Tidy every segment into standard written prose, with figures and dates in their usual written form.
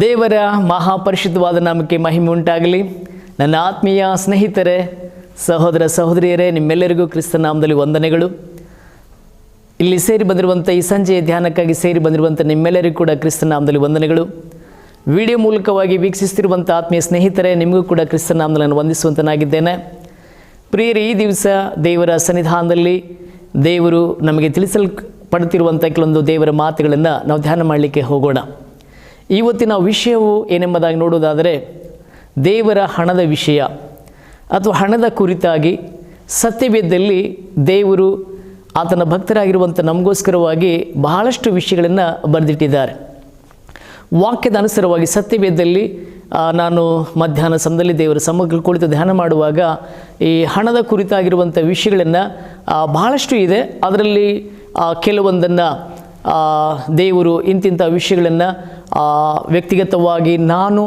ದೇವರ ಮಹಾಪರಿಶುದ್ಧವಾದ ನಾಮಕ್ಕೆ ಮಹಿಮೆ ಉಂಟಾಗಲಿ. ನನ್ನ ಆತ್ಮೀಯ ಸ್ನೇಹಿತರೆ, ಸಹೋದರ ಸಹೋದರಿಯರೇ, ನಿಮ್ಮೆಲ್ಲರಿಗೂ ಕ್ರಿಸ್ತ ನಾಮದಲ್ಲಿ ವಂದನೆಗಳು. ಇಲ್ಲಿ ಸೇರಿ ಬಂದಿರುವಂಥ ಈ ಸಂಜೆಯ ಧ್ಯಾನಕ್ಕಾಗಿ ಸೇರಿ ಬಂದಿರುವಂಥ ನಿಮ್ಮೆಲ್ಲರಿಗೂ ಕೂಡ ಕ್ರಿಸ್ತ ನಾಮದಲ್ಲಿ ವಂದನೆಗಳು. ವಿಡಿಯೋ ಮೂಲಕವಾಗಿ ವೀಕ್ಷಿಸ್ತಿರುವಂಥ ಆತ್ಮೀಯ ಸ್ನೇಹಿತರೆ, ನಿಮಗೂ ಕೂಡ ಕ್ರಿಸ್ತ ನಾಮದಲ್ಲಿ ನಾನು ವಂದಿಸುವಂತನಾಗಿದ್ದೇನೆ. ಪ್ರಿಯರೇ, ಈ ದಿವಸ ದೇವರ ಸನ್ನಿಧಾನದಲ್ಲಿ ದೇವರು ನಮಗೆ ತಿಳಿಸಲ್ಪಡುತ್ತಿರುವಂಥ ಕೆಲವೊಂದು ದೇವರ ಮಾತುಗಳನ್ನು ನಾವು ಧ್ಯಾನ ಮಾಡಲಿಕ್ಕೆ ಹೋಗೋಣ. ಇವತ್ತಿನ ವಿಷಯವು ಏನೆಂಬುದಾಗಿ ನೋಡುವುದಾದರೆ, ದೇವರ ಹಣದ ವಿಷಯ ಅಥವಾ ಹಣದ ಕುರಿತಾಗಿ ಸತ್ಯವೇದದಲ್ಲಿ ದೇವರು ಆತನ ಭಕ್ತರಾಗಿರುವಂಥ ನಮಗೋಸ್ಕರವಾಗಿ ಬಹಳಷ್ಟು ವಿಷಯಗಳನ್ನು ಬರೆದಿಟ್ಟಿದ್ದಾರೆ. ವಾಕ್ಯದ ಅನುಸಾರವಾಗಿ ಸತ್ಯವೇದದಲ್ಲಿ ನಾನು ಮಧ್ಯಾಹ್ನ ಸಮಯದಲ್ಲಿ ದೇವರ ಸಮ್ಮುಖ ಕುಳಿತು ಧ್ಯಾನ ಮಾಡುವಾಗ ಈ ಹಣದ ಕುರಿತಾಗಿರುವಂಥ ವಿಷಯಗಳನ್ನು ಬಹಳಷ್ಟು ಇದೆ. ಅದರಲ್ಲಿ ಕೆಲವೊಂದನ್ನು ದೇವರು ಇಂತಿಂಥ ವಿಷಯಗಳನ್ನು ವ್ಯಕ್ತಿಗತವಾಗಿ ನಾನು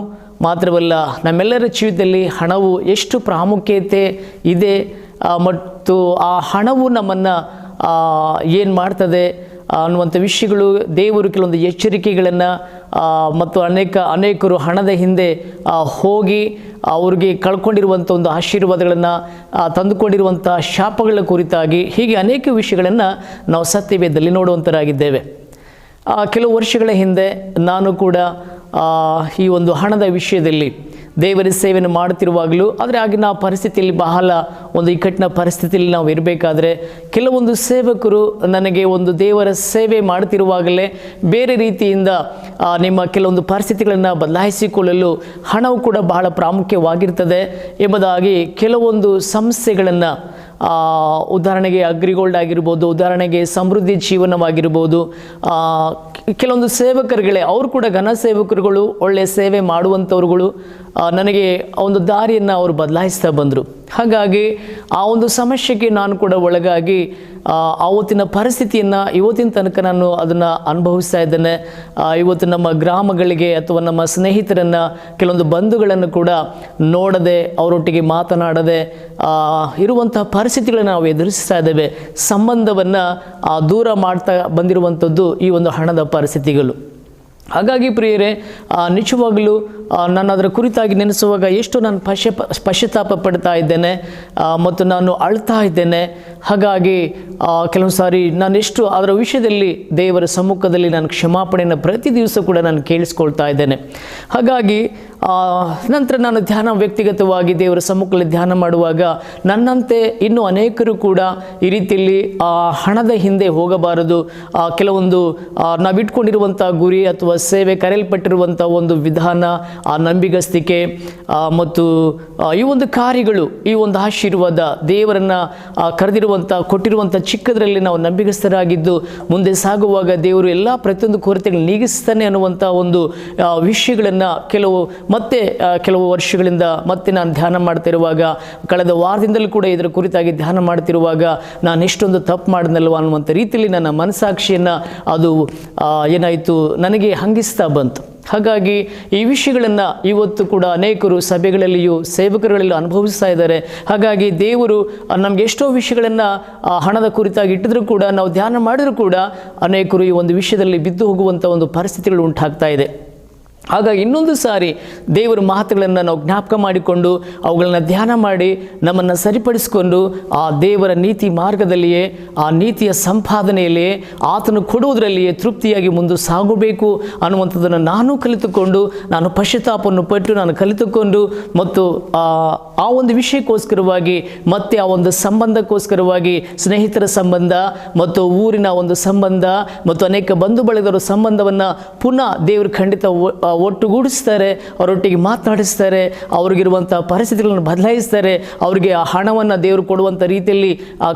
ಮಾತ್ರವಲ್ಲ, ನಮ್ಮೆಲ್ಲರ ಜೀವಿತದಲ್ಲಿ ಹಣವು ಎಷ್ಟು ಪ್ರಾಮುಖ್ಯತೆ ಇದೆ ಮತ್ತು ಆ ಹಣವು ನಮ್ಮನ್ನು ಏನು ಮಾಡ್ತದೆ ಅನ್ನುವಂಥ ವಿಷಯಗಳು ದೇವರು ಕೆಲವೊಂದು ಎಚ್ಚರಿಕೆಗಳನ್ನು ಮತ್ತು ಅನೇಕರು ಹಣದ ಹಿಂದೆ ಹೋಗಿ ಅವ್ರಿಗೆ ಕಳ್ಕೊಂಡಿರುವಂಥ ಒಂದು ಆಶೀರ್ವಾದಗಳನ್ನು ತಂದುಕೊಂಡಿರುವಂಥ ಶಾಪಗಳ ಕುರಿತಾಗಿ ಹೀಗೆ ಅನೇಕ ವಿಷಯಗಳನ್ನು ನಾವು ಸತ್ಯವೇದದಲ್ಲಿ ನೋಡುವಂಥರಾಗಿದ್ದೇವೆ. ಕೆಲವು ವರ್ಷಗಳ ಹಿಂದೆ ನಾನು ಕೂಡ ಈ ಒಂದು ಹಣದ ವಿಷಯದಲ್ಲಿ ದೇವರ ಸೇವೆಯನ್ನು ಮಾಡುತ್ತಿರುವಾಗಲೂ, ಆದರೆ ಆಗಿನ ಪರಿಸ್ಥಿತಿಯಲ್ಲಿ ಬಹಳ ಒಂದು ಇಕ್ಕಟ್ಟಿನ ಪರಿಸ್ಥಿತಿಯಲ್ಲಿ ನಾವು ಇರಬೇಕಾದ್ರೆ ಕೆಲವೊಂದು ಸೇವಕರು ನನಗೆ ಒಂದು ದೇವರ ಸೇವೆ ಮಾಡುತ್ತಿರುವಾಗಲೇ ಬೇರೆ ರೀತಿಯಿಂದ ನಿಮ್ಮ ಕೆಲವೊಂದು ಪರಿಸ್ಥಿತಿಗಳನ್ನು ಬದಲಾಯಿಸಿಕೊಳ್ಳಲು ಹಣವು ಕೂಡ ಬಹಳ ಪ್ರಾಮುಖ್ಯವಾಗಿರ್ತದೆ ಎಂಬುದಾಗಿ ಕೆಲವೊಂದು ಸಮಸ್ಯೆಗಳನ್ನು, ಉದಾಹರಣೆಗೆ ಅಗ್ರಿಗೋಲ್ಡ್ ಆಗಿರ್ಬೋದು, ಉದಾಹರಣೆಗೆ ಸಮೃದ್ಧಿ ಜೀವನವಾಗಿರ್ಬೋದು, ಕೆಲವೊಂದು ಸೇವಕರುಗಳೇ ಅವರು ಕೂಡ ಘನ ಸೇವಕರುಗಳು, ಒಳ್ಳೆಯ ಸೇವೆ ಮಾಡುವಂಥವ್ರುಗಳು ನನಗೆ ಒಂದು ದಾರಿಯನ್ನು ಅವರು ಬದಲಾಯಿಸ್ತಾ ಬಂದರು. ಹಾಗಾಗಿ ಆ ಒಂದು ಸಮಸ್ಯೆಗೆ ನಾನು ಕೂಡ ಒಳಗಾಗಿ ಆವತ್ತಿನ ಪರಿಸ್ಥಿತಿಯನ್ನು ಇವತ್ತಿನ ತನಕ ನಾನು ಅದನ್ನು ಅನುಭವಿಸ್ತಾ ಇದ್ದೇನೆ. ಇವತ್ತು ನಮ್ಮ ಗ್ರಾಮಗಳಿಗೆ ಅಥವಾ ನಮ್ಮ ಸ್ನೇಹಿತರನ್ನು, ಕೆಲವೊಂದು ಬಂಧುಗಳನ್ನು ಕೂಡ ನೋಡದೆ, ಅವರೊಟ್ಟಿಗೆ ಮಾತನಾಡದೆ ಇರುವಂಥ ಪರಿಸ್ಥಿತಿಗಳನ್ನು ನಾವು ಎದುರಿಸ್ತಾ ಇದ್ದೇವೆ. ಸಂಬಂಧವನ್ನು ದೂರ ಮಾಡ್ತಾ ಬಂದಿರುವಂಥದ್ದು ಈ ಒಂದು ಹಣದ ಪರಿಸ್ಥಿತಿಗಳು. ಹಾಗಾಗಿ ಪ್ರಿಯರೇ, ನಿಜವಾಗಲೂ ನಾನು ಅದರ ಕುರಿತಾಗಿ ನೆನೆಸುವಾಗ ಎಷ್ಟು ನಾನು ಪಶ್ಚಾತ್ತಾಪ ಪಡ್ತಾ ಇದ್ದೇನೆ ಮತ್ತು ನಾನು ಅಳ್ತಾ ಇದ್ದೇನೆ. ಹಾಗಾಗಿ ಕೆಲವು ಸಾರಿ ನಾನು ಎಷ್ಟು ಅದರ ವಿಷಯದಲ್ಲಿ ದೇವರ ಸಮ್ಮುಖದಲ್ಲಿ ನಾನು ಕ್ಷಮಾಪಣೆಯನ್ನು ಪ್ರತಿ ದಿವಸ ಕೂಡ ನಾನು ಕೇಳಿಸ್ಕೊಳ್ತಾ ಇದ್ದೇನೆ. ಹಾಗಾಗಿ ನಂತರ ನಾನು ವ್ಯಕ್ತಿಗತವಾಗಿ ದೇವರ ಸಮ್ಮುಖದಲ್ಲಿ ಧ್ಯಾನ ಮಾಡುವಾಗ ನನ್ನಂತೆ ಇನ್ನೂ ಅನೇಕರು ಕೂಡ ಈ ರೀತಿಯಲ್ಲಿ ಹಣದ ಹಿಂದೆ ಹೋಗಬಾರದು. ಕೆಲವೊಂದು ನಾವಿಟ್ಕೊಂಡಿರುವಂಥ ಗುರಿ ಅಥವಾ ಸೇವೆ, ಕರೆಯಲ್ಪಟ್ಟಿರುವಂಥ ಒಂದು ವಿಧಾನ, ಆ ನಂಬಿಗಸ್ತಿಕೆ ಮತ್ತು ಈ ಒಂದು ಕಾರ್ಯಗಳು, ಈ ಒಂದು ಆಶೀರ್ವಾದ, ದೇವರನ್ನು ಕರೆದಿರುವಂಥ ಕೊಟ್ಟಿರುವಂಥ ಚಿಕ್ಕದರಲ್ಲಿ ನಾವು ನಂಬಿಗಸ್ತರಾಗಿದ್ದು ಮುಂದೆ ಸಾಗುವಾಗ ದೇವರು ಎಲ್ಲ ಪ್ರತಿಯೊಂದು ಕೊರತೆಗಳು ನೀಗಿಸ್ತಾನೆ ಅನ್ನುವಂಥ ಒಂದು ವಿಷಯಗಳನ್ನು ಕೆಲವು ವರ್ಷಗಳಿಂದ ಮತ್ತೆ ನಾನು ಧ್ಯಾನ ಮಾಡ್ತಿರುವಾಗ, ಕಳೆದ ವಾರದಿಂದಲೂ ಕೂಡ ಇದರ ಕುರಿತಾಗಿ ಧ್ಯಾನ ಮಾಡ್ತಿರುವಾಗ ನಾನು ಎಷ್ಟೊಂದು ತಪ್ಪು ಮಾಡಿದ್ನಲ್ವ ಅನ್ನುವಂಥ ರೀತಿಯಲ್ಲಿ ನನ್ನ ಮನಸ್ಸಾಕ್ಷಿಯನ್ನು ಅದು ಏನಾಯಿತು ನನಗೆ ಹಂಗಿಸ್ತಾ ಬಂತು. ಹಾಗಾಗಿ ಈ ವಿಷಯಗಳನ್ನು ಇವತ್ತು ಕೂಡ ಅನೇಕರು ಸಭೆಗಳಲ್ಲಿಯೂ ಸೇವಕರುಗಳಲ್ಲೂ ಅನುಭವಿಸ್ತಾ ಇದ್ದಾರೆ. ಹಾಗಾಗಿ ದೇವರು ನಮಗೆ ಎಷ್ಟೋ ವಿಷಯಗಳನ್ನು ಹಣದ ಕುರಿತಾಗಿ ಇಟ್ಟಿದ್ರೂ ಕೂಡ, ನಾವು ಧ್ಯಾನ ಮಾಡಿದ್ರೂ ಕೂಡ ಅನೇಕರು ಈ ಒಂದು ವಿಷಯದಲ್ಲಿ ಬಿದ್ದು ಹೋಗುವಂಥ ಒಂದು ಪರಿಸ್ಥಿತಿಗಳು ಉಂಟಾಗ್ತಾ ಇದೆ. ಹಾಗಾಗಿ ಇನ್ನೊಂದು ಸಾರಿ ದೇವರ ಮಾತುಗಳನ್ನು ನಾವು ಜ್ಞಾಪಕ ಮಾಡಿಕೊಂಡು ಅವುಗಳನ್ನು ಧ್ಯಾನ ಮಾಡಿ ನಮ್ಮನ್ನು ಸರಿಪಡಿಸಿಕೊಂಡು ಆ ದೇವರ ನೀತಿ ಮಾರ್ಗದಲ್ಲಿಯೇ, ಆ ನೀತಿಯ ಸಂಪಾದನೆಯಲ್ಲಿಯೇ, ಆತನು ಕೊಡುವುದರಲ್ಲಿಯೇ ತೃಪ್ತಿಯಾಗಿ ಮುಂದೆ ಸಾಗಬೇಕು ಅನ್ನುವಂಥದ್ದನ್ನು ನಾನು ಕಲಿತುಕೊಂಡು, ನಾನು ಪಶ್ಚಾತ್ತಾಪವನ್ನು ಪಟ್ಟು ನಾನು ಕಲಿತುಕೊಂಡು ಮತ್ತು ಆ ಒಂದು ವಿಷಯಕ್ಕೋಸ್ಕರವಾಗಿ ಮತ್ತೆ ಆ ಒಂದು ಸಂಬಂಧಕ್ಕೋಸ್ಕರವಾಗಿ, ಸ್ನೇಹಿತರ ಸಂಬಂಧ ಮತ್ತು ಊರಿನ ಒಂದು ಸಂಬಂಧ ಮತ್ತು ಅನೇಕ ಬಂಧು ಬಳಗದವರ ಸಂಬಂಧವನ್ನು ಪುನಃ ದೇವರು ಖಂಡಿತ ಒಟ್ಟುಗೂಡಿಸ್ತಾರೆ, ಅವರೊಟ್ಟಿಗೆ ಮಾತನಾಡಿಸ್ತಾರೆ, ಅವ್ರಿಗಿರುವಂಥ ಪರಿಸ್ಥಿತಿಗಳನ್ನು ಬದಲಾಯಿಸ್ತಾರೆ, ಅವರಿಗೆ ಆ ಹಣವನ್ನು ದೇವರು ಕೊಡುವಂಥ ರೀತಿಯಲ್ಲಿ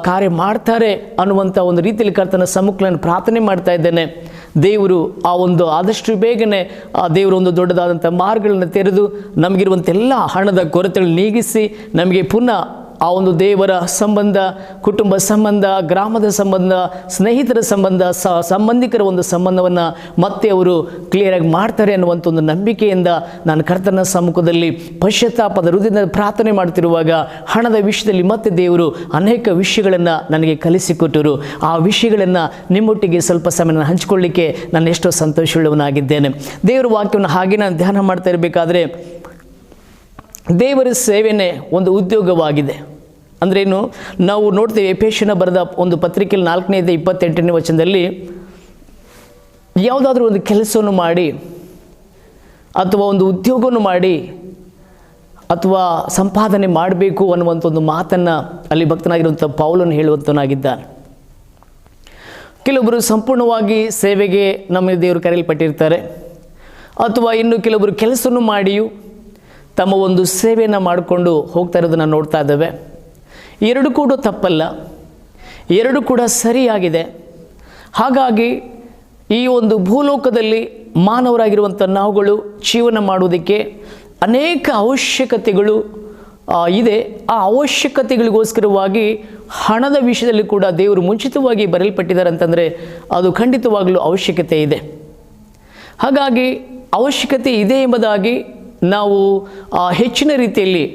ಕಾರ್ಯ ಮಾಡ್ತಾರೆ ಅನ್ನುವಂಥ ಒಂದು ರೀತಿಯಲ್ಲಿ ಕರ್ತನ ಸಮ್ಮುಖಗಳನ್ನು ಪ್ರಾರ್ಥನೆ ಮಾಡ್ತಾ ಇದ್ದೇನೆ. ದೇವರು ಆ ಒಂದು ಆದಷ್ಟು ಬೇಗನೆ ದೇವರು ಒಂದು ದೊಡ್ಡದಾದಂಥ ಮಾರ್ಗಗಳನ್ನು ತೆರೆದು ನಮಗಿರುವಂಥ ಎಲ್ಲ ಹಣದ ಕೊರತೆಗಳನ್ನು ನೀಗಿಸಿ ನಮಗೆ ಪುನಃ ಆ ಒಂದು ದೇವರ ಸಂಬಂಧ, ಕುಟುಂಬ ಸಂಬಂಧ, ಗ್ರಾಮದ ಸಂಬಂಧ, ಸ್ನೇಹಿತರ ಸಂಬಂಧ, ಸಂಬಂಧಿಕರ ಒಂದು ಸಂಬಂಧವನ್ನು ಮತ್ತೆ ಅವರು ಕ್ಲಿಯರಾಗಿ ಮಾಡ್ತಾರೆ ಅನ್ನುವಂಥ ಒಂದು ನಂಬಿಕೆಯಿಂದ ನಾನು ಕರ್ತನ ಸಮ್ಮುಖದಲ್ಲಿ ಪಶ್ಚಾತ್ತಾಪದ ಹೃದಯದಿಂದ ಪ್ರಾರ್ಥನೆ ಮಾಡ್ತಿರುವಾಗ ಹಣದ ವಿಷಯದಲ್ಲಿ ಮತ್ತೆ ದೇವರು ಅನೇಕ ವಿಷಯಗಳನ್ನು ನನಗೆ ಕಲಿಸಿಕೊಟ್ಟರು. ಆ ವಿಷಯಗಳನ್ನು ನಿಮ್ಮೊಟ್ಟಿಗೆ ಸ್ವಲ್ಪ ಸಮಯ ಹಂಚಿಕೊಳ್ಳಿಕ್ಕೆ ನಾನು ಎಷ್ಟೋ ಸಂತೋಷವುಳ್ಳವನಾಗಿದ್ದೇನೆ. ದೇವರ ವಾಕ್ಯವನ್ನು ಹಾಗೆ ನಾನು ಧ್ಯಾನ ಮಾಡ್ತಾ ಇರಬೇಕಾದ್ರೆ ದೇವರ ಸೇವೆನೇ ಒಂದು ಉದ್ಯೋಗವಾಗಿದೆ. ಅಂದ್ರೇನು, ನಾವು ನೋಡ್ತೇವೆ ಎಫೆಸನ ಬರೆದ ಒಂದು ಪತ್ರಿಕೆಯಲ್ಲಿ 4:28 ವಚನದಲ್ಲಿ ಯಾವುದಾದ್ರೂ ಒಂದು ಕೆಲಸವನ್ನು ಮಾಡಿ ಅಥವಾ ಒಂದು ಉದ್ಯೋಗವನ್ನು ಮಾಡಿ ಅಥವಾ ಸಂಪಾದನೆ ಮಾಡಬೇಕು ಅನ್ನುವಂಥ ಒಂದು ಮಾತನ್ನು ಅಲ್ಲಿ ಭಕ್ತನಾಗಿರುವಂಥ ಪೌಲನು ಹೇಳುವಂಥವನಾಗಿದ್ದಾನೆ. ಕೆಲವೊಬ್ಬರು ಸಂಪೂರ್ಣವಾಗಿ ಸೇವೆಗೆ ನಮ್ಮ ದೇವರು ಕರೆಯಲ್ಪಟ್ಟಿರ್ತಾರೆ, ಅಥವಾ ಇನ್ನು ಕೆಲವೊಬ್ಬರು ಕೆಲಸವನ್ನು ಮಾಡಿಯೂ ತಮ್ಮ ಒಂದು ಸೇವೆಯನ್ನು ಮಾಡಿಕೊಂಡು ಹೋಗ್ತಾ ಇರೋದನ್ನು ನೋಡ್ತಾ ಇದ್ದೇವೆ. ಎರಡು ಕೂಡ ತಪ್ಪಲ್ಲ, ಎರಡು ಕೂಡ ಸರಿಯಾಗಿದೆ. ಹಾಗಾಗಿ ಈ ಒಂದು ಭೂಲೋಕದಲ್ಲಿ ಮಾನವರಾಗಿರುವಂಥ ನಾವುಗಳು ಜೀವನ ಮಾಡುವುದಕ್ಕೆ ಅನೇಕ ಅವಶ್ಯಕತೆಗಳು ಇದೆ. ಆ ಅವಶ್ಯಕತೆಗಳಿಗೋಸ್ಕರವಾಗಿ ಹಣದ ವಿಷಯದಲ್ಲಿ ಕೂಡ ದೇವರು ಮುಂಚಿತವಾಗಿ ಬರೆಯಲ್ಪಟ್ಟಿದ್ದಾರೆ ಅಂತಂದರೆ ಅದು ಖಂಡಿತವಾಗಲೂ ಅವಶ್ಯಕತೆ ಇದೆ. ಹಾಗಾಗಿ ಅವಶ್ಯಕತೆ ಇದೆ ಎಂಬುದಾಗಿ ನಾವು ಹೆಚ್ಚಿನ ರೀತಿಯಲ್ಲಿ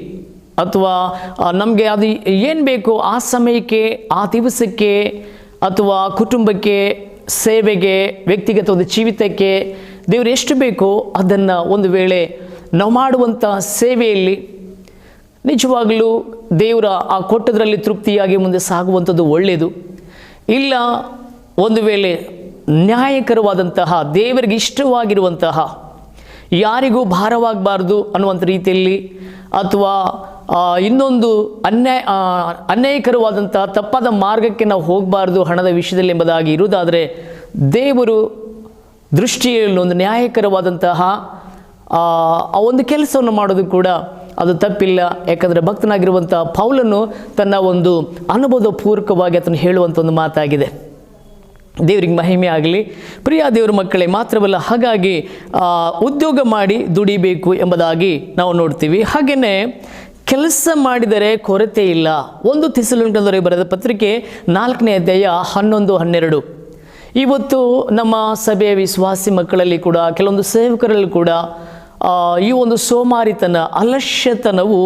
ಅಥವಾ ನಮಗೆ ಅದು ಏನು ಬೇಕೋ ಆ ಸಮಯಕ್ಕೆ, ಆ ದಿವಸಕ್ಕೆ, ಅಥವಾ ಕುಟುಂಬಕ್ಕೆ, ಸೇವೆಗೆ, ವ್ಯಕ್ತಿಗತ ಒಂದು ಜೀವಿತಕ್ಕೆ ದೇವರು ಎಷ್ಟು ಬೇಕೋ ಅದನ್ನು ಒಂದು ವೇಳೆ ನಾವು ಮಾಡುವಂಥ ಸೇವೆಯಲ್ಲಿ ನಿಜವಾಗಲೂ ದೇವರ ಆ ಕೊಟ್ಟದರಲ್ಲಿ ತೃಪ್ತಿಯಾಗಿ ಮುಂದೆ ಸಾಗುವಂಥದ್ದು ಒಳ್ಳೆಯದು. ಇಲ್ಲ ಒಂದು ವೇಳೆ ನ್ಯಾಯಕರವಾದಂತಹ, ದೇವರಿಗೆ ಇಷ್ಟವಾಗಿರುವಂತಹ, ಯಾರಿಗೂ ಭಾರವಾಗಬಾರ್ದು ಅನ್ನುವಂಥ ರೀತಿಯಲ್ಲಿ, ಅಥವಾ ಇನ್ನೊಂದು ಅನ್ಯಾಯಕರವಾದಂಥ ತಪ್ಪಾದ ಮಾರ್ಗಕ್ಕೆ ನಾವು ಹೋಗಬಾರ್ದು ಹಣದ ವಿಷಯದಲ್ಲಿ ಎಂಬುದಾಗಿ ಇರುವುದಾದರೆ ದೇವರು ದೃಷ್ಟಿಯಲ್ಲಿ ಒಂದು ನ್ಯಾಯಕರವಾದಂತಹ ಆ ಒಂದು ಕೆಲಸವನ್ನು ಮಾಡೋದು ಕೂಡ ಅದು ತಪ್ಪಿಲ್ಲ. ಯಾಕಂದರೆ ಭಕ್ತನಾಗಿರುವಂಥ ಪೌಲನು ತನ್ನ ಒಂದು ಅನುಭವ ಪೂರ್ವಕವಾಗಿ ಅದನ್ನು ಹೇಳುವಂಥ ಒಂದು ಮಾತಾಗಿದೆ. ದೇವರಿಗೆ ಮಹಿಮೆ ಆಗಲಿ. ಪ್ರಿಯ ದೇವರ ಮಕ್ಕಳೇ, ಮಾತ್ರವಲ್ಲ, ಹಾಗಾಗಿ ಉದ್ಯೋಗ ಮಾಡಿ ದುಡಿಬೇಕು ಎಂಬುದಾಗಿ ನಾವು ನೋಡ್ತೀವಿ. ಹಾಗೆಯೇ ಕೆಲಸ ಮಾಡಿದರೆ ಕೊರತೆ ಇಲ್ಲ. 1 ಥೆಸಲೋನಿಕದವರಿಗೆ ಬರೆದ ಪತ್ರಿಕೆ 4ನೇ ಅಧ್ಯಾಯ 11-12. ಇವತ್ತು ನಮ್ಮ ಸಭೆಯ ವಿಶ್ವಾಸಿ ಮಕ್ಕಳಲ್ಲಿ ಕೂಡ, ಕೆಲವೊಂದು ಸೇವಕರಲ್ಲಿ ಕೂಡ ಈ ಒಂದು ಸೋಮಾರಿತನ, ಅಲಕ್ಷ್ಯತನವು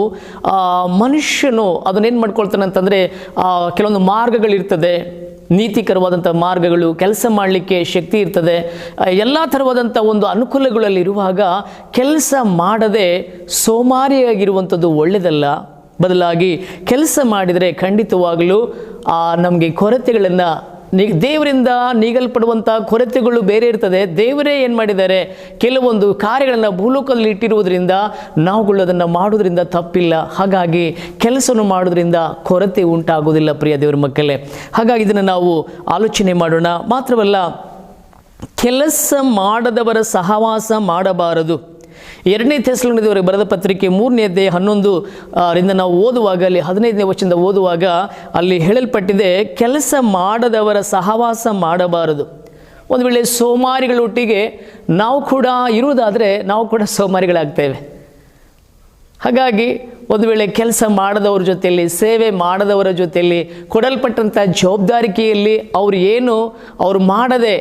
ಮನುಷ್ಯನು ಅದನ್ನೇನು ಮಾಡ್ಕೊಳ್ತಾನೆ ಅಂತಂದರೆ, ಕೆಲವೊಂದು ಮಾರ್ಗಗಳಿರ್ತದೆ, ನೀತಿಕರವಾದಂಥ ಮಾರ್ಗಗಳು, ಕೆಲಸ ಮಾಡಲಿಕ್ಕೆ ಶಕ್ತಿ ಇರ್ತದೆ, ಎಲ್ಲ ಥರವಾದಂಥ ಒಂದು ಅನುಕೂಲಗಳಲ್ಲಿರುವಾಗ ಕೆಲಸ ಮಾಡದೆ ಸೋಮಾರಿಯಾಗಿರುವಂಥದ್ದು ಒಳ್ಳೆಯದಲ್ಲ. ಬದಲಾಗಿ ಕೆಲಸ ಮಾಡಿದರೆ ಖಂಡಿತವಾಗಲೂ ನಮಗೆ ಕೊರತೆಗಳನ್ನು ದೇವರಿಂದ ನೀಗಲ್ಪಡುವಂಥ ಕೊರತೆಗಳು ಬೇರೆ ಇರ್ತದೆ. ದೇವರೇ ಏನು ಮಾಡಿದ್ದಾರೆ, ಕೆಲವೊಂದು ಕಾರ್ಯಗಳನ್ನು ಭೂಲೋಕದಲ್ಲಿ ಇಟ್ಟಿರುವುದರಿಂದ ನಾವುಗಳು ಅದನ್ನು ಮಾಡೋದ್ರಿಂದ ತಪ್ಪಿಲ್ಲ. ಹಾಗಾಗಿ ಕೆಲಸವನ್ನು ಮಾಡೋದ್ರಿಂದ ಕೊರತೆ ಉಂಟಾಗೋದಿಲ್ಲ ಪ್ರಿಯ ದೇವರ ಮಕ್ಕಳೇ. ಹಾಗಾಗಿ ಇದನ್ನು ನಾವು ಆಲೋಚನೆ ಮಾಡೋಣ. ಮಾತ್ರವಲ್ಲ, ಕೆಲಸ ಮಾಡದವರ ಸಹವಾಸ ಮಾಡಬಾರದು. 2ನೇ ಥೆಸಲೋನಿಕದವರಿಗೆ ಬರೆದ ಪತ್ರಿಕೆ 3ನೇ ಅಧ್ಯಾಯ 11ರಿಂದ ನಾವು ಓದುವಾಗ, ಅಲ್ಲಿ 15ನೇ ವಚನದಿಂದ ಓದುವಾಗ ಅಲ್ಲಿ ಹೇಳಲ್ಪಟ್ಟಿದೆ, ಕೆಲಸ ಮಾಡದವರ ಸಹವಾಸ ಮಾಡಬಾರದು. ಒಂದು ವೇಳೆ ಸೋಮಾರಿಗಳೊಟ್ಟಿಗೆ ನಾವು ಕೂಡ ಇರುವುದಾದರೆ ನಾವು ಕೂಡ ಸೋಮಾರಿಗಳಾಗ್ತೇವೆ. ಹಾಗಾಗಿ ಒಂದು ವೇಳೆ ಕೆಲಸ ಮಾಡದವ್ರ ಜೊತೆಯಲ್ಲಿ, ಸೇವೆ ಮಾಡದವರ ಜೊತೆಯಲ್ಲಿ, ಕೊಡಲ್ಪಟ್ಟಂಥ ಜವಾಬ್ದಾರಿಕೆಯಲ್ಲಿ ಅವರು ಮಾಡದೆ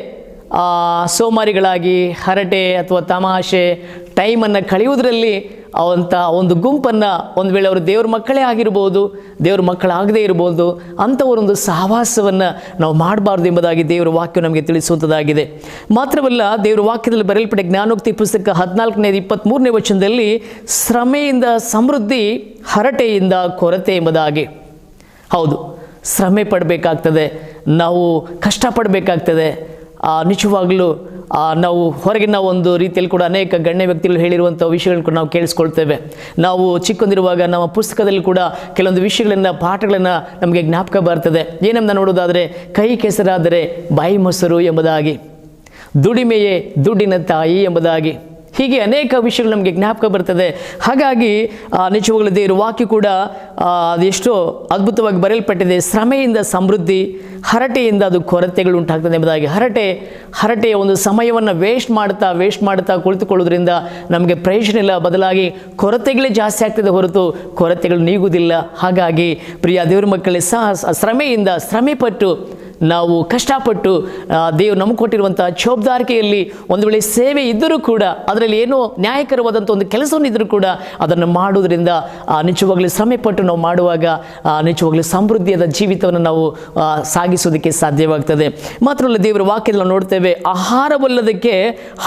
ಸೋಮಾರಿಗಳಾಗಿ ಹರಟೆ ಅಥವಾ ತಮಾಷೆ ಟೈಮನ್ನು ಕಳೆಯುವುದರಲ್ಲಿ ಅವಂಥ ಒಂದು ಗುಂಪನ್ನು, ಒಂದು ವೇಳೆ ಅವರು ದೇವ್ರ ಮಕ್ಕಳೇ ಆಗಿರ್ಬೋದು, ದೇವ್ರ ಮಕ್ಕಳಾಗದೇ ಇರ್ಬೋದು, ಅಂಥವರೊಂದು ಸಹವಾಸವನ್ನು ನಾವು ಮಾಡಬಾರ್ದು ಎಂಬುದಾಗಿ ದೇವರ ವಾಕ್ಯ ನಮಗೆ ತಿಳಿಸುವಂಥದ್ದಾಗಿದೆ. ಮಾತ್ರವಲ್ಲ, ದೇವರ ವಾಕ್ಯದಲ್ಲಿ ಬರೆಯಲ್ಪಟ್ಟ ಜ್ಞಾನೋಕ್ತಿ ಪುಸ್ತಕ 14:23ನೇ ವಚನದಲ್ಲಿ ಶ್ರಮೆಯಿಂದ ಸಮೃದ್ಧಿ, ಹರಟೆಯಿಂದ ಕೊರತೆ ಎಂಬುದಾಗಿ. ಹೌದು, ಶ್ರಮೆ ಪಡಬೇಕಾಗ್ತದೆ, ನಾವು ಕಷ್ಟಪಡಬೇಕಾಗ್ತದೆ. ನಿಜವಾಗಲೂ ನಾವು ಹೊರಗಿನ ಒಂದು ರೀತಿಯಲ್ಲಿ ಕೂಡ ಅನೇಕ ಗಣ್ಯ ವ್ಯಕ್ತಿಗಳು ಹೇಳಿರುವಂಥ ವಿಷಯಗಳನ್ನು ಕೂಡ ನಾವು ಕೇಳಿಸ್ಕೊಳ್ತೇವೆ. ನಾವು ಚಿಕ್ಕಂದಿರುವಾಗ ನಮ್ಮ ಪುಸ್ತಕದಲ್ಲಿ ಕೂಡ ಕೆಲವೊಂದು ವಿಷಯಗಳನ್ನು, ಪಾಠಗಳನ್ನು ನಮಗೆ ಜ್ಞಾಪಕ ಬರ್ತದೆ. ಏನಂತ ನೋಡೋದಾದರೆ, ಕೈ ಕೆಸರಾದರೆ ಬಾಯಿ ಮೊಸರು ಎಂಬುದಾಗಿ, ದುಡಿಮೆಯೇ ದುಡ್ಡಿನ ತಾಯಿ ಎಂಬುದಾಗಿ, ಹೀಗೆ ಅನೇಕ ವಿಷಯಗಳು ನಮಗೆ ಜ್ಞಾಪಕ ಬರ್ತದೆ. ಹಾಗಾಗಿ ನಿಜವಾಗಲೂ ದೇವರ ವಾಕ್ಯ ಕೂಡ ಅದೆಷ್ಟೋ ಅದ್ಭುತವಾಗಿ ಬರೆಯಲ್ಪಟ್ಟಿದೆ. ಶ್ರಮೆಯಿಂದ ಸಮೃದ್ಧಿ, ಹರಟೆಯಿಂದ ಅದು ಕೊರತೆಗಳು ಉಂಟಾಗ್ತದೆ ಎಂಬುದಾಗಿ. ಹರಟೆಯ ಒಂದು ಸಮಯವನ್ನು ವೇಸ್ಟ್ ಮಾಡ್ತಾ ಕುಳಿತುಕೊಳ್ಳೋದ್ರಿಂದ ನಮಗೆ ಪ್ರಯೋಜನ ಇಲ್ಲ, ಬದಲಾಗಿ ಕೊರತೆಗಳೇ ಜಾಸ್ತಿ ಆಗ್ತದೆ ಹೊರತು ಕೊರತೆಗಳು ನೀಗುವುದಿಲ್ಲ. ಹಾಗಾಗಿ ಪ್ರಿಯ ದೇವರ ಮಕ್ಕಳೇ ಶ್ರಮೆಯಿಂದ ಶ್ರಮೆಪಟ್ಟು ನಾವು ಕಷ್ಟಪಟ್ಟು ದೇವರು ನಮಗೆ ಕೊಟ್ಟಿರುವಂಥ ಜವಾಬ್ದಾರಿಕೆಯಲ್ಲಿ ಒಂದು ವೇಳೆ ಸೇವೆ ಇದ್ದರೂ ಕೂಡ, ಅದರಲ್ಲಿ ಏನೋ ನ್ಯಾಯಕರವಾದಂಥ ಒಂದು ಕೆಲಸವನ್ನು ಇದ್ದರೂ ಕೂಡ ಅದನ್ನು ಮಾಡುವುದರಿಂದ ನಿಜವಾಗಲೂ ಶ್ರಮೆಪಟ್ಟು ನಾವು ಮಾಡುವಾಗ ನಿಜವಾಗಲೂ ಸಮೃದ್ಧಿಯಾದ ಜೀವಿತವನ್ನು ನಾವು ಸಾಗಿಸೋದಕ್ಕೆ ಸಾಧ್ಯವಾಗ್ತದೆ. ಮಾತ್ರವಲ್ಲ, ದೇವರ ವಾಕ್ಯದಲ್ಲಿ ನಾವು ನೋಡ್ತೇವೆ, ಆಹಾರವಲ್ಲದಕ್ಕೆ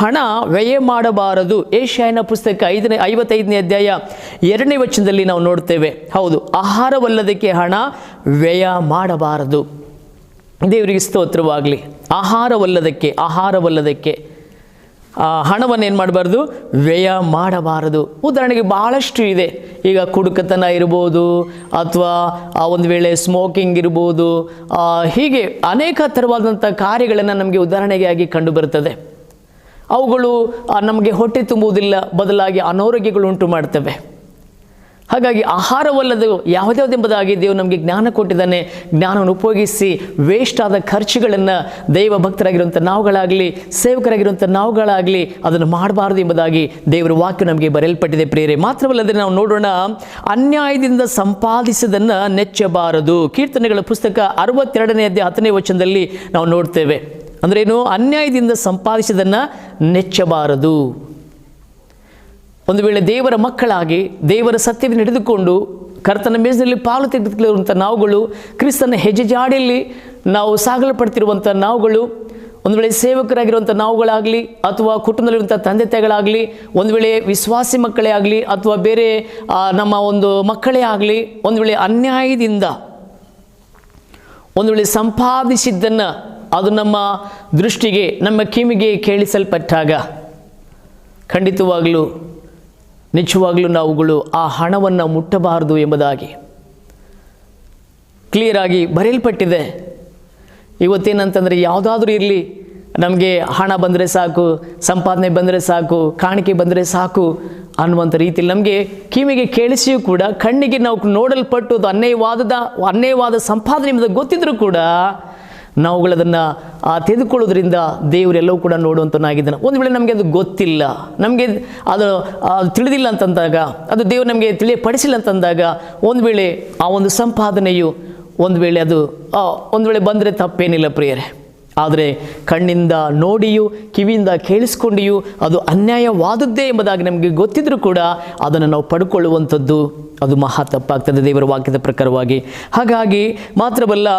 ಹಣ ವ್ಯಯ ಮಾಡಬಾರದು. ಯೆಶಾಯನ ಪುಸ್ತಕ 55ನೇ ಅಧ್ಯಾಯ 2ನೇ ವಚನದಲ್ಲಿ ನಾವು ನೋಡ್ತೇವೆ. ಹೌದು, ಆಹಾರವಲ್ಲದಕ್ಕೆ ಹಣ ವ್ಯಯ ಮಾಡಬಾರದು. ದೇವರಿಗೆ ಸ್ತೋತ್ರವಾಗಲಿ. ಆಹಾರವಲ್ಲದಕ್ಕೆ ಹಣವನ್ನು ಏನು ಮಾಡಬಾರ್ದು? ವ್ಯಯ ಮಾಡಬಾರದು. ಉದಾಹರಣೆಗೆ ಬಹಳಷ್ಟು ಇದೆ. ಈಗ ಕುಡುಕತನ ಇರ್ಬೋದು, ಅಥವಾ ಒಂದು ವೇಳೆ ಸ್ಮೋಕಿಂಗ್ ಇರ್ಬೋದು, ಹೀಗೆ ಅನೇಕ ಥರವಾದಂಥ ಕಾರ್ಯಗಳನ್ನು ನಮಗೆ ಉದಾಹರಣೆಗೆ ಆಗಿ ಕಂಡು ಬರುತ್ತದೆ. ಅವುಗಳು ನಮಗೆ ಹೊಟ್ಟೆ ತುಂಬುವುದಿಲ್ಲ, ಬದಲಾಗಿ ಅನಾರೋಗ್ಯಗಳು ಉಂಟು ಮಾಡ್ತವೆ. ಹಾಗಾಗಿ ಆಹಾರವಲ್ಲದು ಯಾವುದ್ಯಾವುದೆಂಬುದಾಗಿ ದೇವರು ನಮಗೆ ಜ್ಞಾನ ಕೊಟ್ಟಿದ್ದಾನೆ. ಜ್ಞಾನವನ್ನು ಉಪಯೋಗಿಸಿ ವೇಸ್ಟ್ ಆದ ಖರ್ಚುಗಳನ್ನು ದೈವ ಭಕ್ತರಾಗಿರುವಂಥ ನಾವುಗಳಾಗಲಿ, ಸೇವಕರಾಗಿರುವಂಥ ನಾವುಗಳಾಗಲಿ ಅದನ್ನು ಮಾಡಬಾರದು ಎಂಬುದಾಗಿ ದೇವರ ವಾಕ್ಯ ನಮಗೆ ಬರೆಯಲ್ಪಟ್ಟಿದೆ ಪ್ರಿಯರೇ. ಮಾತ್ರವಲ್ಲದೆ ನಾವು ನೋಡೋಣ, ಅನ್ಯಾಯದಿಂದ ಸಂಪಾದಿಸಿದನ್ನು ನೆಚ್ಚಬಾರದು. ಕೀರ್ತನೆಗಳ ಪುಸ್ತಕ 62ನೇ ಅಧ್ಯಾಯ 10ನೇ ವಚನದಲ್ಲಿ ನಾವು ನೋಡ್ತೇವೆ. ಅಂದ್ರೇನು? ಅನ್ಯಾಯದಿಂದ ಸಂಪಾದಿಸಿದನ್ನು ನೆಚ್ಚಬಾರದು. ಒಂದು ವೇಳೆ ದೇವರ ಮಕ್ಕಳಾಗಿ ದೇವರ ಸತ್ಯವನ್ನು ಹಿಡಿದುಕೊಂಡು ಕರ್ತನ ಮೇಜಿನಲ್ಲಿ ಪಾಲು ತೆಗೆದುಕೊಳ್ಳುವಂಥ ನಾವುಗಳು, ಕ್ರಿಸ್ತನ ಹೆಜ್ಜೆಜಾಡಿಯಲ್ಲಿ ನಾವು ಸಾಗಲ್ಪಡ್ತಿರುವಂಥ ನಾವುಗಳು, ಒಂದು ವೇಳೆ ಸೇವಕರಾಗಿರುವಂಥ ನಾವುಗಳಾಗಲಿ, ಅಥವಾ ಕುಟುಂಬದಲ್ಲಿರುವಂಥ ತಂದೆ ತಾಯಿಗಳಾಗಲಿ, ಒಂದು ವೇಳೆ ವಿಶ್ವಾಸಿ ಮಕ್ಕಳೇ ಆಗಲಿ, ಅಥವಾ ಬೇರೆ ನಮ್ಮ ಒಂದು ಮಕ್ಕಳೇ ಆಗಲಿ, ಒಂದು ವೇಳೆ ಅನ್ಯಾಯದಿಂದ ಒಂದು ವೇಳೆ ಸಂಪಾದಿಸಿದ್ದನ್ನು ಅದು ನಮ್ಮ ದೃಷ್ಟಿಗೆ, ನಮ್ಮ ಕಿವಿಗೆ ಕೇಳಿಸಲ್ಪಟ್ಟಾಗ ಖಂಡಿತವಾಗಲೂ ನಿಜವಾಗಲೂ ನಾವುಗಳು ಆ ಹಣವನ್ನು ಮುಟ್ಟಬಾರದು ಎಂಬುದಾಗಿ ಕ್ಲಿಯರ್ ಆಗಿ ಬರೆಯಲ್ಪಟ್ಟಿದೆ. ಇವತ್ತೇನಂತಂದರೆ, ಯಾವುದಾದ್ರೂ ಇರಲಿ, ನಮಗೆ ಹಣ ಬಂದರೆ ಸಾಕು, ಸಂಪಾದನೆ ಬಂದರೆ ಸಾಕು, ಕಾಣಿಕೆ ಬಂದರೆ ಸಾಕು ಅನ್ನುವಂಥ ರೀತಿಯಲ್ಲಿ ನಮಗೆ ಕಿವಿಗೆ ಕೇಳಿಸಿಯೂ ಕೂಡ, ಕಣ್ಣಿಗೆ ನಾವು ನೋಡಲ್ಪಟ್ಟು ಅದು ಅನ್ಯಾಯವಾದ ಸಂಪಾದನೆ ಎಂಬುದು ಗೊತ್ತಿದ್ರೂ ಕೂಡ ನಾವುಗಳದನ್ನು ತೆಗೆದುಕೊಳ್ಳೋದ್ರಿಂದ ದೇವರೆಲ್ಲವೂ ಕೂಡ ನೋಡುವಂತನಾಗಿದ್ದಾನೆ. ಒಂದು ವೇಳೆ ನಮಗೆ ಅದು ಗೊತ್ತಿಲ್ಲ, ನಮಗೆ ಅದು ತಿಳಿದಿಲ್ಲ ಅಂತಂದಾಗ, ಅದು ದೇವರು ನಮಗೆ ತಿಳಿಯಪಡಿಸಿಲ್ಲ ಅಂತಂದಾಗ, ಒಂದು ವೇಳೆ ಆ ಒಂದು ಸಂಪಾದನೆಯು ಒಂದು ವೇಳೆ ಬಂದರೆ ತಪ್ಪೇನಿಲ್ಲ ಪ್ರಿಯರೇ. ಆದರೆ ಕಣ್ಣಿಂದ ನೋಡಿಯೂ ಕಿವಿಯಿಂದ ಕೇಳಿಸ್ಕೊಂಡಿಯೂ ಅದು ಅನ್ಯಾಯವಾದದ್ದೇ ಎಂಬುದಾಗಿ ನಮಗೆ ಗೊತ್ತಿದ್ರೂ ಕೂಡ ಅದನ್ನು ನಾವು ಪಡ್ಕೊಳ್ಳುವಂಥದ್ದು ಅದು ಮಹಾ ತಪ್ಪಾಗ್ತದೆ ದೇವರ ವಾಕ್ಯದ ಪ್ರಕಾರವಾಗಿ. ಹಾಗಾಗಿ ಮಾತ್ರವಲ್ಲ,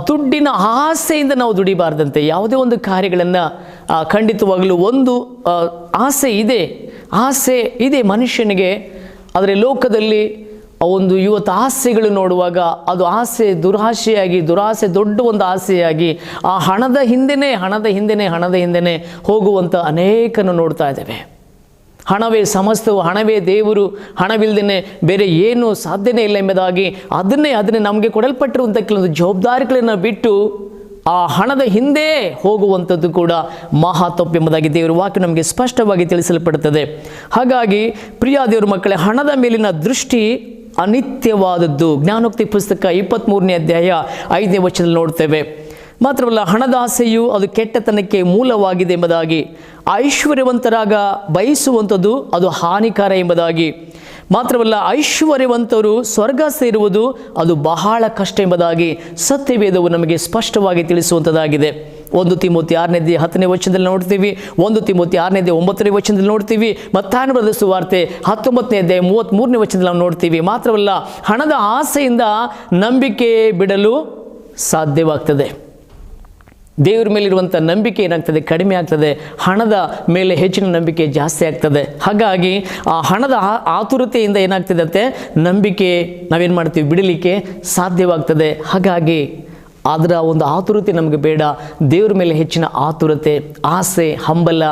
ದುಡ್ಡಿನ ಆಸೆಯಿಂದ ನಾವು ದುಡಿಬಾರ್ದಂತೆ. ಯಾವುದೇ ಒಂದು ಕಾರ್ಯಗಳನ್ನು ಖಂಡಿತವಾಗಲೂ ಒಂದು ಆಸೆ ಇದೆ ಮನುಷ್ಯನಿಗೆ. ಆದರೆ ಲೋಕದಲ್ಲಿ ಒಂದು ಇವತ್ತು ಆಸೆಗಳು ನೋಡುವಾಗ ಅದು ದುರಾಸೆ ದೊಡ್ಡ ಒಂದು ಆಸೆಯಾಗಿ ಆ ಹಣದ ಹಿಂದೆನೇ ಹೋಗುವಂಥ ಅನೇಕನ್ನು ನೋಡ್ತಾ ಇದ್ದೇವೆ. ಹಣವೇ ಸಮಸ್ತವು, ಹಣವೇ ದೇವರು, ಹಣವಿಲ್ಲದೇ ಬೇರೆ ಏನು ಸಾಧ್ಯನೇ ಇಲ್ಲ ಎಂಬುದಾಗಿ ಅದನ್ನೇ ನಮಗೆ ಕೊಡಲ್ಪಟ್ಟಿರುವಂಥ ಕೆಲವೊಂದು ಜವಾಬ್ದಾರಿಗಳನ್ನು ಬಿಟ್ಟು ಆ ಹಣದ ಹಿಂದೆ ಹೋಗುವಂಥದ್ದು ಕೂಡ ಮಹಾ ತಪ್ಪು ಎಂಬುದಾಗಿ ದೇವರ ವಾಕ್ಯ ನಮಗೆ ಸ್ಪಷ್ಟವಾಗಿ ತಿಳಿಸಲ್ಪಡುತ್ತದೆ. ಹಾಗಾಗಿ ಪ್ರಿಯ ದೇವರ ಮಕ್ಕಳೇ, ಹಣದ ಮೇಲಿನ ದೃಷ್ಟಿ ಅನಿತ್ಯವಾದದ್ದು. ಜ್ಞಾನೋಕ್ತಿ ಪುಸ್ತಕ 23ನೇ ಅಧ್ಯಾಯ 5ನೇ ವಚನದಲ್ಲಿ ನೋಡ್ತೇವೆ. ಮಾತ್ರವಲ್ಲ, ಹಣದ ಆಸೆಯು ಅದು ಕೆಟ್ಟತನಕ್ಕೆ ಮೂಲವಾಗಿದೆ ಎಂಬುದಾಗಿ, ಐಶ್ವರ್ಯವಂತರಾಗ ಬಯಸುವಂಥದ್ದು ಅದು ಹಾನಿಕಾರ ಎಂಬುದಾಗಿ. ಮಾತ್ರವಲ್ಲ, ಐಶ್ವರ್ಯವಂತರು ಸ್ವರ್ಗ ಸೇರುವುದು ಅದು ಬಹಳ ಕಷ್ಟ ಎಂಬುದಾಗಿ ಸತ್ಯವೇದವು ನಮಗೆ ಸ್ಪಷ್ಟವಾಗಿ ತಿಳಿಸುವಂಥದ್ದಾಗಿದೆ. 1 ತಿಮೋಥಿ 6ನೇ ಅಧ್ಯಾಯ 10ನೇ ವಚನದಲ್ಲಿ ನೋಡ್ತೀವಿ, 1 ತಿಮೋಥಿ 6ನೇ ಅಧ್ಯಾಯ 9ನೇ ವಚನದಲ್ಲಿ ನೋಡ್ತೀವಿ, ಮತ್ತಾಯನ ಬರೆದ ಸುವಾರ್ತೆ 19ನೇ ಅಧ್ಯಾಯ 33ನೇ ವಚನದಲ್ಲಿ ನಾವು ನೋಡ್ತೀವಿ. ಮಾತ್ರವಲ್ಲ, ಹಣದ ಆಸೆಯಿಂದ ನಂಬಿಕೆ ಬಿಡಲು ಸಾಧ್ಯವಾಗ್ತದೆ. ದೇವರ ಮೇಲಿರುವಂಥ ನಂಬಿಕೆ ಏನಾಗ್ತದೆ? ಕಡಿಮೆ ಆಗ್ತದೆ. ಹಣದ ಮೇಲೆ ಹೆಚ್ಚಿನ ನಂಬಿಕೆ ಜಾಸ್ತಿ ಆಗ್ತದೆ. ಹಾಗಾಗಿ ಆ ಹಣದ ಆತುರತೆಯಿಂದ ಏನಾಗ್ತದೆ ಅಂತೆ? ನಂಬಿಕೆ ನಾವೇನು ಮಾಡ್ತೀವಿ? ಬಿಡಲಿಕ್ಕೆ ಸಾಧ್ಯವಾಗ್ತದೆ. ಹಾಗಾಗಿ ಅದರ ಒಂದು ಆತುರತೆ ನಮಗೆ ಬೇಡ. ದೇವರ ಮೇಲೆ ಹೆಚ್ಚಿನ ಆತುರತೆ, ಆಸೆ, ಹಂಬಲ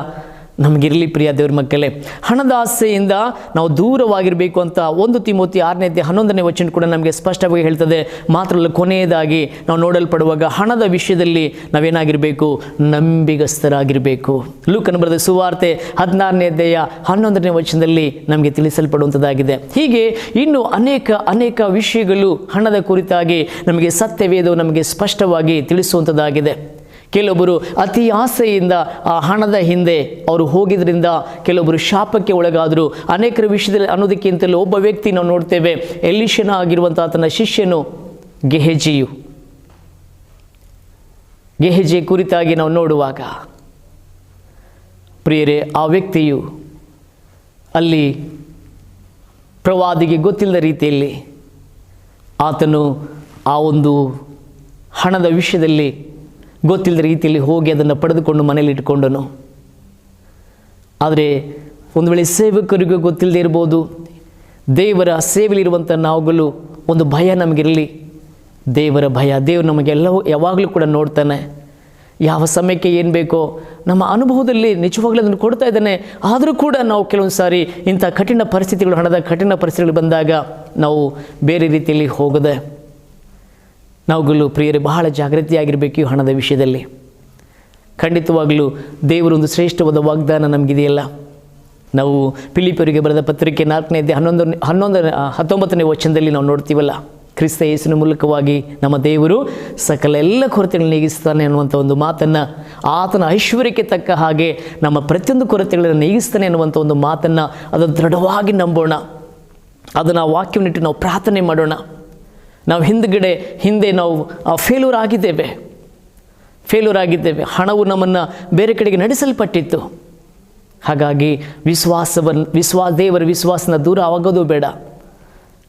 ನಮಗಿರಲಿ ಪ್ರಿಯ ದೇವ್ರ ಮಕ್ಕಳೇ. ಹಣದ ಆಸೆಯಿಂದ ನಾವು ದೂರವಾಗಿರಬೇಕು ಅಂತ 1 ತಿಮೋತಿ 6:11 ವಚನ ಕೂಡ ನಮಗೆ ಸ್ಪಷ್ಟವಾಗಿ ಹೇಳ್ತದೆ. ಮಾತ್ರಲ್ಲ, ಕೊನೆಯದಾಗಿ ನಾವು ನೋಡಲ್ಪಡುವಾಗ ಹಣದ ವಿಷಯದಲ್ಲಿ ನಾವೇನಾಗಿರಬೇಕು? ನಂಬಿಗಸ್ತರಾಗಿರಬೇಕು. ಲೂಕನ ಬರೆದ ಸುವಾರ್ತೆ 16:11 ವಚನದಲ್ಲಿ ನಮಗೆ ತಿಳಿಸಲ್ಪಡುವಂಥದ್ದಾಗಿದೆ. ಹೀಗೆ ಇನ್ನು ಅನೇಕ ವಿಷಯಗಳು ಹಣದ ಕುರಿತಾಗಿ ನಮಗೆ ಸತ್ಯವೇದವು ನಮಗೆ ಸ್ಪಷ್ಟವಾಗಿ ತಿಳಿಸುವಂಥದ್ದಾಗಿದೆ. ಕೆಲವೊಬ್ಬರು ಅತಿ ಆಸೆಯಿಂದ ಆ ಹಣದ ಹಿಂದೆ ಅವರು ಹೋಗಿದ್ರಿಂದ ಕೆಲವೊಬ್ಬರು ಶಾಪಕ್ಕೆ ಒಳಗಾದರು. ಅನೇಕರ ವಿಷಯದಲ್ಲಿ ಅನ್ನೋದಕ್ಕಿಂತಲೂ ಒಬ್ಬ ವ್ಯಕ್ತಿ ನಾವು ನೋಡ್ತೇವೆ, ಎಲೀಷನ ಆಗಿರುವಂಥ ಆತನ ಶಿಷ್ಯನು ಗೆಹಜಿ ಕುರಿತಾಗಿ ನಾವು ನೋಡುವಾಗ ಪ್ರಿಯರೇ, ಆ ವ್ಯಕ್ತಿಯು ಅಲ್ಲಿ ಪ್ರವಾದಿಗೆ ಗೊತ್ತಿಲ್ಲದ ರೀತಿಯಲ್ಲಿ ಆತನು ಆ ಒಂದು ಹಣದ ವಿಷಯದಲ್ಲಿ ಗೊತ್ತಿಲ್ಲದ ರೀತಿಯಲ್ಲಿ ಹೋಗಿ ಅದನ್ನು ಪಡೆದುಕೊಂಡು ಮನೇಲಿ ಇಟ್ಕೊಂಡನು. ಆದರೆ ಒಂದು ವೇಳೆ ಸೇವಕರಿಗೂ ಗೊತ್ತಿಲ್ಲದೆ ಇರ್ಬೋದು. ದೇವರ ಸೇವೆಯಲ್ಲಿರುವಂಥ ನಾವುಗಳು ಒಂದು ಭಯ ನಮಗಿರಲಿ, ದೇವರ ಭಯ. ದೇವರು ನಮಗೆಲ್ಲವೂ ಯಾವಾಗಲೂ ಕೂಡ ನೋಡ್ತಾನೆ. ಯಾವ ಸಮಯಕ್ಕೆ ಏನು ಬೇಕೋ ನಮ್ಮ ಅನುಭವದಲ್ಲಿ ನಿಜವಾಗ್ಲೂ ಅದನ್ನು ಕೊಡ್ತಾ ಇದ್ದಾನೆ. ಆದರೂ ಕೂಡ ನಾವು ಕೆಲವೊಂದು ಸಾರಿ ಇಂಥ ಕಠಿಣ ಪರಿಸ್ಥಿತಿಗಳು, ಹಣದ ಕಠಿಣ ಪರಿಸ್ಥಿತಿಗಳು ಬಂದಾಗ ನಾವು ಬೇರೆ ರೀತಿಯಲ್ಲಿ ಹೋಗದೆ ನಾವುಗಳು ಪ್ರಿಯರೇ ಬಹಳ ಜಾಗೃತಿಯಾಗಿರಬೇಕು. ಈ ಹಣದ ವಿಷಯದಲ್ಲಿ ಖಂಡಿತವಾಗಲೂ ದೇವರೊಂದು ಶ್ರೇಷ್ಠವಾದ ವಾಗ್ದಾನ ನಮಗಿದೆಯಲ್ಲ. ನಾವು ಫಿಲಿಪ್ಪಿಯರಿಗೆ ಬರೆದ ಪತ್ರಿಕೆ 4:19 ವಚನದಲ್ಲಿ ನಾವು ನೋಡ್ತೀವಲ್ಲ, ಕ್ರಿಸ್ತ ಯೇಸುವಿನ ಮೂಲಕವಾಗಿ ನಮ್ಮ ದೇವರು ಸಕಲ ಎಲ್ಲ ಕೊರತೆಗಳನ್ನು ನೀಗಿಸ್ತಾನೆ ಅನ್ನುವಂಥ ಒಂದು ಮಾತನ್ನು, ಆತನ ಐಶ್ವರ್ಯಕ್ಕೆ ತಕ್ಕ ಹಾಗೆ ನಮ್ಮ ಪ್ರತಿಯೊಂದು ಕೊರತೆಗಳನ್ನು ನೀಗಿಸ್ತಾನೆ ಅನ್ನುವಂಥ ಒಂದು ಮಾತನ್ನು ಅದನ್ನು ದೃಢವಾಗಿ ನಂಬೋಣ. ಅದನ್ನು ಆ ವಾಕ್ಯವನ್ನಿಟ್ಟು ನಾವು ಪ್ರಾರ್ಥನೆ ಮಾಡೋಣ. ನಾವು ಹಿಂದೆ ನಾವು ಫೇಲ್ಯೂರ್ ಆಗಿದ್ದೇವೆ. ಹಣವು ನಮ್ಮನ್ನು ಬೇರೆ ಕಡೆಗೆ ನಡೆಸಲ್ಪಟ್ಟಿತ್ತು. ಹಾಗಾಗಿ ದೇವರ ವಿಶ್ವಾಸನ ದೂರ ಆಗೋದು ಬೇಡ.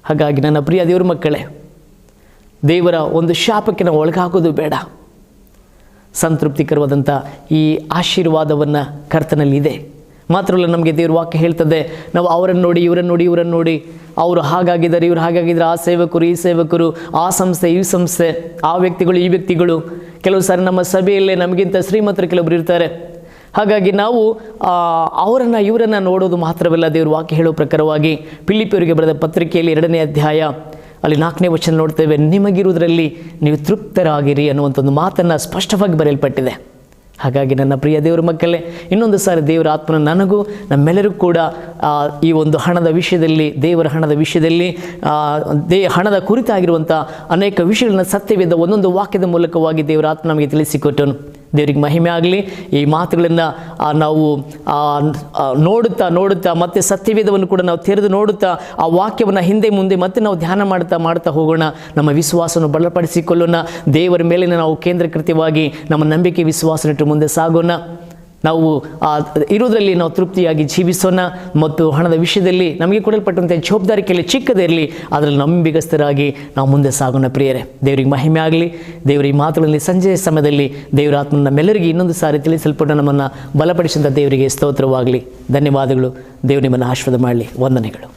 ಹಾಗಾಗಿ ನನ್ನ ಪ್ರಿಯ ದೇವರ ಮಕ್ಕಳೇ, ದೇವರ ಒಂದು ಶಾಪಕ್ಕೆ ನಾವು ಒಳಗಾಗೋದು ಬೇಡ. ಸಂತೃಪ್ತಿಕರವಾದಂಥ ಈ ಆಶೀರ್ವಾದವನ್ನು ಕರ್ತನಲ್ಲಿದೆ. ಮಾತ್ರವಲ್ಲ, ನಮಗೆ ದೇವ್ರ ವಾಕ್ಯ ಹೇಳ್ತದೆ, ನಾವು ಅವರನ್ನು ನೋಡಿ ಇವರನ್ನು ನೋಡಿ ಅವರು ಹಾಗಾಗಿದ್ದಾರೆ, ಇವರು ಹಾಗಾಗಿದ್ದಾರೆ, ಆ ಸೇವಕರು ಈ ಸೇವಕರು, ಆ ಸಂಸ್ಥೆ ಈ ಸಂಸ್ಥೆ, ಆ ವ್ಯಕ್ತಿಗಳು ಈ ವ್ಯಕ್ತಿಗಳು. ಕೆಲವು ಸಾರಿ ನಮ್ಮ ಸಭೆಯಲ್ಲೇ ನಮಗಿಂತ ಶ್ರೀಮಂತರು ಕೆಲವರು ಇರ್ತಾರೆ. ಹಾಗಾಗಿ ನಾವು ಇವರನ್ನು ನೋಡೋದು ಮಾತ್ರವಲ್ಲ, ದೇವ್ರ ವಾಕ್ಯ ಹೇಳೋ ಪ್ರಕಾರವಾಗಿ ಫಿಲಿಪ್ಪಿಯರಿಗೆ ಬರೆದ ಪತ್ರಿಕೆಯಲ್ಲಿ 2ನೇ ಅಧ್ಯಾಯ ಅಲ್ಲಿ 4ನೇ ವಚನ ನೋಡ್ತೇವೆ, ನಿಮಗಿರುವುದರಲ್ಲಿ ನೀವು ತೃಪ್ತರಾಗಿರಿ ಅನ್ನುವಂಥ ಒಂದು ಮಾತನ್ನು ಸ್ಪಷ್ಟವಾಗಿ ಬರೆಯಲ್ಪಟ್ಟಿದೆ. ಹಾಗಾಗಿ ನನ್ನ ಪ್ರಿಯ ದೇವರ ಮಕ್ಕಳೇ, ಇನ್ನೊಂದು ಸಾರಿ ದೇವರ ಆತ್ಮನ ನನಗೂ ನಮ್ಮೆಲ್ಲರಿಗೂ ಕೂಡ ಈ ಒಂದು ಹಣದ ವಿಷಯದಲ್ಲಿ, ದೇವರ ಹಣದ ವಿಷಯದಲ್ಲಿ, ಹಣದ ಕುರಿತಾಗಿರುವಂಥ ಅನೇಕ ವಿಷಯಗಳನ್ನ ಸತ್ಯವೇದ ಒಂದೊಂದು ವಾಕ್ಯದ ಮೂಲಕವಾಗಿ ದೇವರ ಆತ್ಮ ನಮಗೆ ತಿಳಿಸಿಕೊಟ್ಟನು. ದೇವರಿಗೆ ಮಹಿಮೆ ಆಗಲಿ. ಈ ಮಾತುಗಳನ್ನು ನಾವು ನೋಡುತ್ತಾ ಮತ್ತೆ ಸತ್ಯವೇದವನ್ನು ಕೂಡ ನಾವು ತೆರೆದು ನೋಡುತ್ತಾ ಆ ವಾಕ್ಯವನ್ನು ಹಿಂದೆ ಮುಂದೆ ಮತ್ತೆ ನಾವು ಧ್ಯಾನ ಮಾಡ್ತಾ ಹೋಗೋಣ. ನಮ್ಮ ವಿಶ್ವಾಸವನ್ನು ಬಲಪಡಿಸಿಕೊಳ್ಳೋಣ. ದೇವರ ಮೇಲಿನ ನಾವು ಕೇಂದ್ರೀಕೃತವಾಗಿ ನಮ್ಮ ನಂಬಿಕೆ ವಿಶ್ವಾಸನಿಟ್ಟು ಮುಂದೆ ಸಾಗೋಣ. ನಾವು ಇರೋದರಲ್ಲಿ ನಾವು ತೃಪ್ತಿಯಾಗಿ ಜೀವಿಸೋಣ. ಮತ್ತು ಹಣದ ವಿಷಯದಲ್ಲಿ ನಮಗೆ ಕೊಡಲ್ಪಟ್ಟಂತೆ ಜವಾಬ್ದಾರಿಕೆಯಲ್ಲಿ ಚಿಕ್ಕದೇ ಇರಲಿ, ಅದರಲ್ಲಿ ನಂಬಿಗಸ್ತರಾಗಿ ನಾವು ಮುಂದೆ ಸಾಗೋಣ. ಪ್ರಿಯರೇ, ದೇವರಿಗೆ ಮಹಿಮೆ ಆಗಲಿ. ದೇವರ ಈ ಮಾತುಗಳಲ್ಲಿ ಸಂಜೆಯ ಸಮಯದಲ್ಲಿ ದೇವರ ಆತ್ಮ ನಮ್ಮೆಲ್ಲರಿಗೆ ಇನ್ನೊಂದು ಸಾರಿ ತಿಳಿಸಲ್ಪಟ್ಟು ನಮ್ಮನ್ನು ಬಲಪಡಿಸಿದಂಥ ದೇವರಿಗೆ ಸ್ತೋತ್ರವಾಗಲಿ. ಧನ್ಯವಾದಗಳು. ದೇವರು ನಿಮ್ಮನ್ನು ಆಶೀರ್ವಾದ ಮಾಡಲಿ. ವಂದನೆಗಳು.